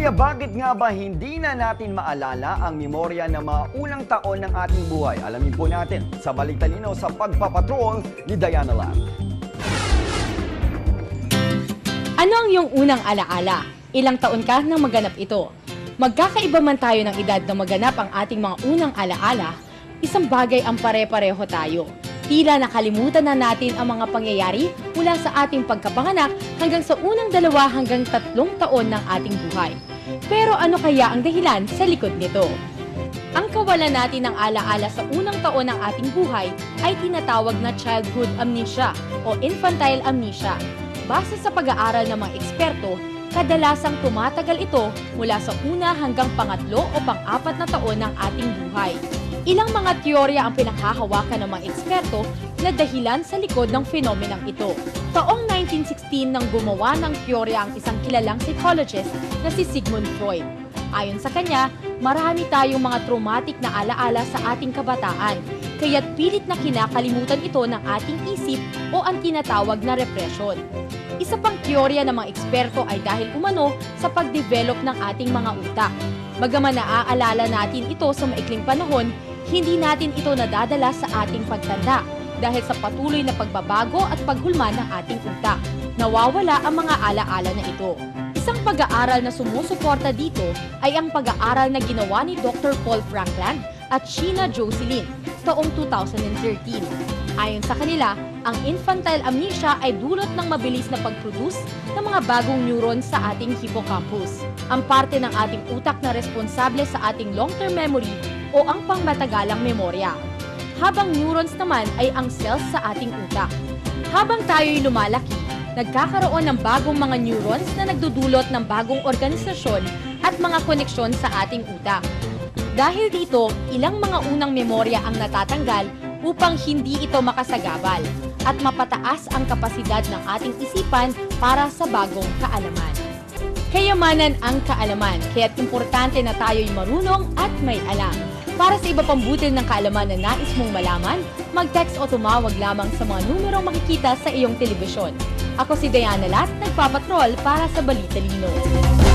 Kaya bakit nga ba hindi na natin maalala ang memorya ng mga unang taon ng ating buhay? Alamin po natin sa Balik-Talinaw sa Pagpapatrol ni Diana Lam. Ano ang iyong unang alaala? Ilang taon ka nang maganap ito? Magkakaiba man tayo ng edad na maganap ang ating mga unang alaala, isang bagay ang pare-pareho tayo. Tila nakalimutan na natin ang mga pangyayari mula sa ating pagkapanganak hanggang sa unang 2 hanggang 3 taon ng ating buhay. Pero ano kaya ang dahilan sa likod nito? Ang kawalan natin ng alaala sa unang taon ng ating buhay ay tinatawag na childhood amnesia o infantile amnesia. Base sa pag-aaral ng mga eksperto, kadalasang tumatagal ito mula sa 1 hanggang 3 o 4 na taon ng ating buhay. Ilang mga teorya ang pinanghahawakan ng mga eksperto na dahilan sa likod ng fenomenang ito. Taong 1916 nang gumawa ng teorya ang isang kilalang psychologist na si Sigmund Freud. Ayon sa kanya, marami tayong mga traumatic na alaala sa ating kabataan, kaya't pilit na kinakalimutan ito ng ating isip o ang tinatawag na repression. Isa pang teorya ng mga eksperto ay dahil umano sa pag-develop ng ating mga utak. Bagaman naaalala natin ito sa maikling panahon, hindi natin ito nadadala sa ating pagtanda dahil sa patuloy na pagbabago at paghulma ng ating utak. Nawawala ang mga alaala na ito. Isang pag-aaral na sumusuporta dito ay ang pag-aaral na ginawa ni Dr. Paul Franklin at Sheena Jocelyn taong 2013. Ayon sa kanila, ang infantile amnesia ay dulot ng mabilis na pag-produce ng mga bagong neurons sa ating hippocampus, ang parte ng ating utak na responsable sa ating long-term memory o ang pangmatagalang memorya. Habang neurons naman ay ang cells sa ating utak. Habang tayo'y lumalaki, nagkakaroon ng bagong mga neurons na nagdudulot ng bagong organisasyon at mga koneksyon sa ating utak. Dahil dito, ilang mga unang memorya ang natatanggal upang hindi ito makasagabal at mapataas ang kapasidad ng ating isipan para sa bagong kaalaman. Kayamanan ang kaalaman, kaya't importante na tayo'y marunong at may alam. Para sa iba pang butil ng kaalaman na nais mong malaman, mag-text o tumawag lamang sa mga numerong makikita sa iyong telebisyon. Ako si Diana Lat, nagpapatrol para sa Balik-Talinaw.